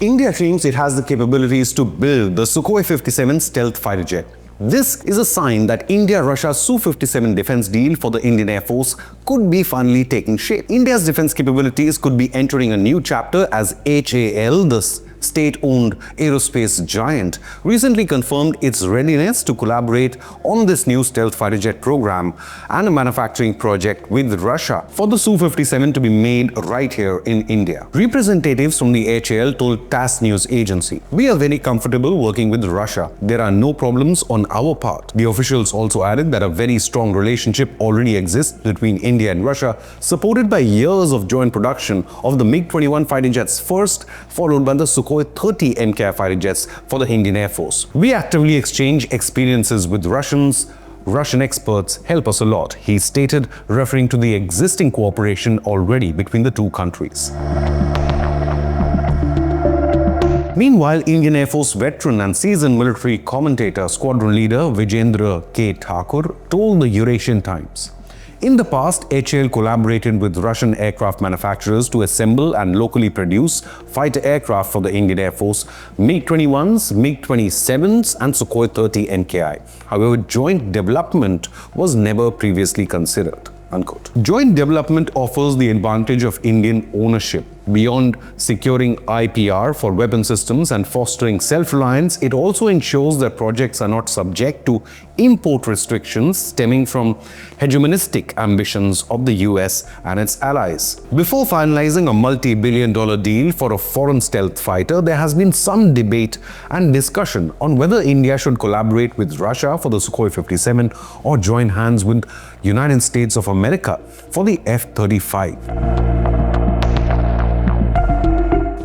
India claims it has the capabilities to build the Sukhoi 57 stealth fighter jet. This is a sign that India-Russia Su-57 defense deal for the Indian Air Force could be finally taking shape. India's defense capabilities could be entering a new chapter as HAL, the state-owned aerospace giant, recently confirmed its readiness to collaborate on this new stealth fighter jet program and a manufacturing project with Russia for the Su-57 to be made right here in India. Representatives from the HAL told TASS news agency, "We are very comfortable working with Russia. There are no problems on our part." The officials also added that a very strong relationship already exists between India and Russia, supported by years of joint production of the MiG-21 fighter jets first, followed by the Sukhoi 30 AMCA fighter jets for the Indian Air Force. "We actively exchange experiences with Russians. Russian experts help us a lot," he stated, referring to the existing cooperation already between the two countries. Meanwhile, Indian Air Force veteran and seasoned military commentator, squadron leader Vijendra K. Thakur told the Eurasian Times, "In the past, HAL collaborated with Russian aircraft manufacturers to assemble and locally produce fighter aircraft for the Indian Air Force, MiG-21s, MiG-27s and Sukhoi 30 NKI. However, joint development was never previously considered." Unquote. Joint development offers the advantage of Indian ownership. Beyond securing IPR for weapon systems and fostering self-reliance, it also ensures that projects are not subject to import restrictions stemming from hegemonistic ambitions of the US and its allies. Before finalizing a multi-billion-dollar deal for a foreign stealth fighter, there has been some debate and discussion on whether India should collaborate with Russia for the Sukhoi 57 or join hands with United States of America for the F-35.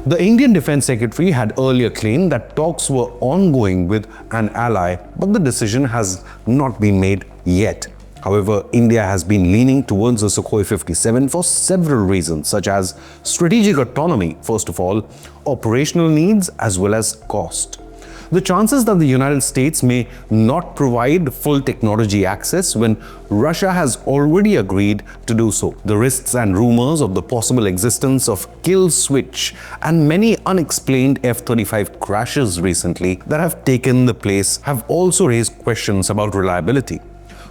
The Indian Defense Secretary had earlier claimed that talks were ongoing with an ally, but the decision has not been made yet. However, India has been leaning towards the Sukhoi 57 for several reasons, such as strategic autonomy, first of all, operational needs, as well as cost. The chances that the United States may not provide full technology access when Russia has already agreed to do so. The risks and rumors of the possible existence of kill switch and many unexplained F-35 crashes recently that have taken the place have also raised questions about reliability.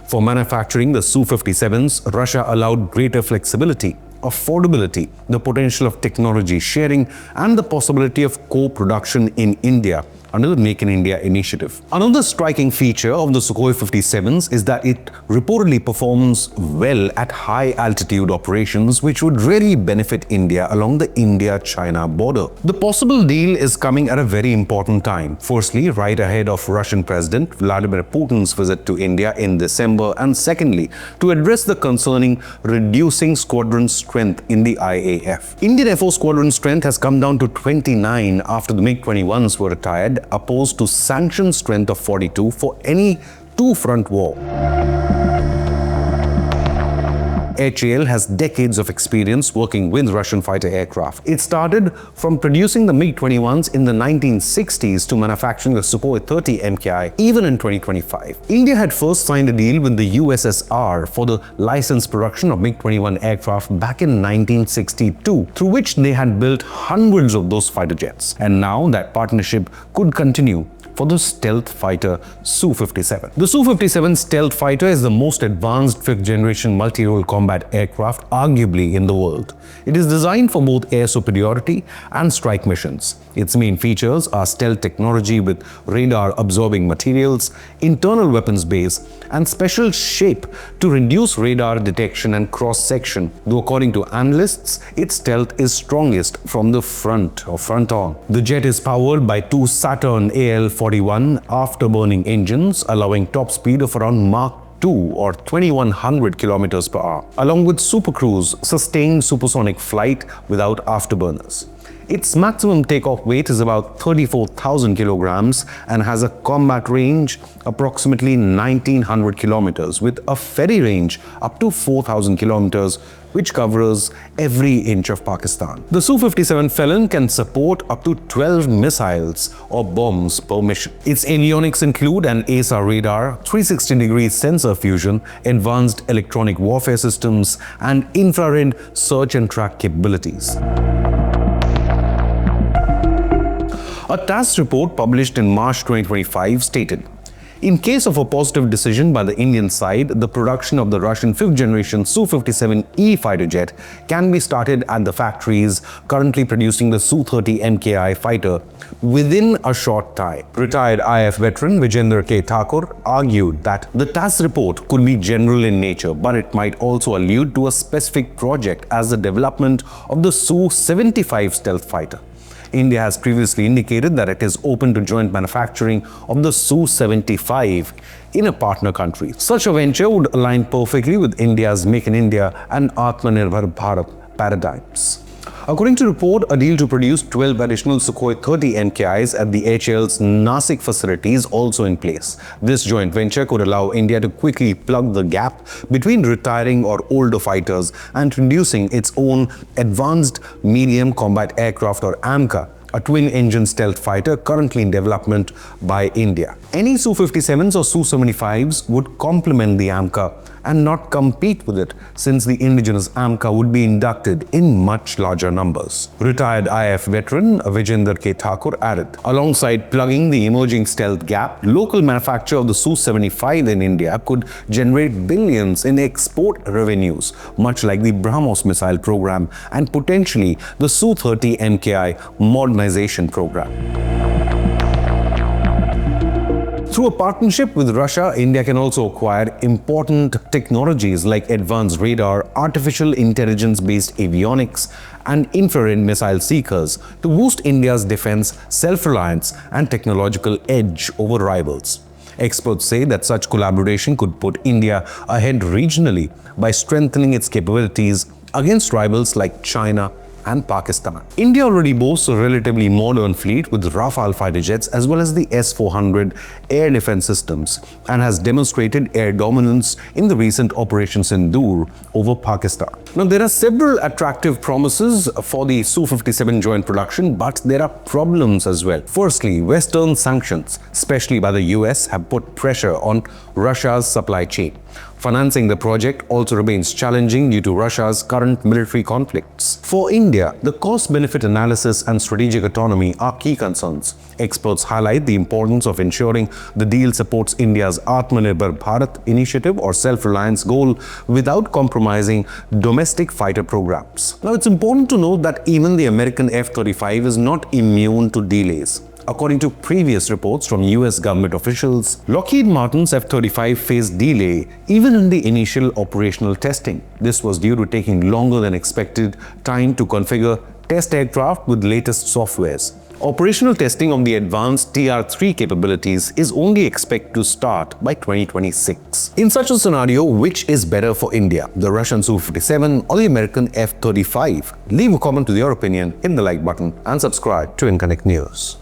For manufacturing the Su-57s, Russia allowed greater flexibility, affordability, the potential of technology sharing, and the possibility of co-production in India under the Make in India initiative. Another striking feature of the Sukhoi 57s is that it reportedly performs well at high altitude operations, which would really benefit India along the India-China border. The possible deal is coming at a very important time. Firstly, right ahead of Russian President Vladimir Putin's visit to India in December, and secondly, to address the concerning reducing squadron strength in the IAF. Indian Air Force squadron strength has come down to 29 after the MiG-21s were retired, opposed to sanctioned strength of 42 for any two-front war. HAL has decades of experience working with Russian fighter aircraft. It started from producing the MiG-21s in the 1960s to manufacturing the Sukhoi 30 MKI even in 2025. India had first signed a deal with the USSR for the licensed production of MiG-21 aircraft back in 1962, through which they had built hundreds of those fighter jets. And now that partnership could continue for the stealth fighter Su-57. The Su-57 stealth fighter is the most advanced fifth-generation multi-role combat aircraft arguably in the world. It is designed for both air superiority and strike missions. Its main features are stealth technology with radar-absorbing materials, internal weapons base, and special shape to reduce radar detection and cross-section, though according to analysts, its stealth is strongest from the front or front-on. The jet is powered by two Saturn AL-41 afterburning engines, allowing top speed of around Mach 2 or 2100 km per hour, along with Super Cruise sustained supersonic flight without afterburners. Its maximum takeoff weight is about 34,000 kilograms and has a combat range approximately 1900 kilometers with a ferry range up to 4000 kilometers, which covers every inch of Pakistan. The Su-57 Felon can support up to 12 missiles or bombs per mission. Its avionics include an ASA radar, 360-degree sensor fusion, advanced electronic warfare systems, and infrared search and track capabilities. A TASS report published in March 2025 stated, in case of a positive decision by the Indian side, the production of the Russian 5th generation Su-57E fighter jet can be started at the factories currently producing the Su-30 MKI fighter within a short time. Retired IF veteran Vijender K. Thakur argued that the TASS report could be general in nature, but it might also allude to a specific project as the development of the Su-75 stealth fighter. India has previously indicated that it is open to joint manufacturing of the Su-75 in a partner country. Such a venture would align perfectly with India's Make in India and Atmanirbhar Bharat paradigms. According to report, a deal to produce 12 additional Sukhoi 30 MKIs at the HAL's Nasik facility is also in place. This joint venture could allow India to quickly plug the gap between retiring or older fighters and introducing its own Advanced Medium Combat Aircraft or AMCA, a twin-engine stealth fighter currently in development by India. Any Su-57s or Su-75s would complement the AMCA and not compete with it, since the indigenous AMCA would be inducted in much larger numbers. Retired IF veteran Vijender K. Thakur added, alongside plugging the emerging stealth gap, local manufacture of the Su-75 in India could generate billions in export revenues, much like the BrahMos missile program and potentially the Su-30 MKI modernization program. Through a partnership with Russia, India can also acquire important technologies like advanced radar, artificial intelligence-based avionics, and infrared missile seekers to boost India's defense, self-reliance, and technological edge over rivals. Experts say that such collaboration could put India ahead regionally by strengthening its capabilities against rivals like China and Pakistan. India already boasts a relatively modern fleet with Rafale fighter jets as well as the S-400 air defense systems, and has demonstrated air dominance in the recent Operation Sindoor over Pakistan. Now, there are several attractive promises for the Su-57 joint production, but there are problems as well. Firstly, Western sanctions, especially by the US, have put pressure on Russia's supply chain. Financing the project also remains challenging due to Russia's current military conflicts. For India, the cost-benefit analysis and strategic autonomy are key concerns. Experts highlight the importance of ensuring the deal supports India's Atmanirbhar Bharat initiative or self-reliance goal without compromising domestic fighter programs. Now, it's important to note that even the American F-35 is not immune to delays. According to previous reports from US government officials, Lockheed Martin's F-35 faced delay even in the initial operational testing. This was due to taking longer than expected time to configure test aircraft with latest softwares. Operational testing of the advanced TR-3 capabilities is only expected to start by 2026. In such a scenario, which is better for India, the Russian Su-57 or the American F-35? Leave a comment with your opinion in the like button and subscribe to Inconnect News.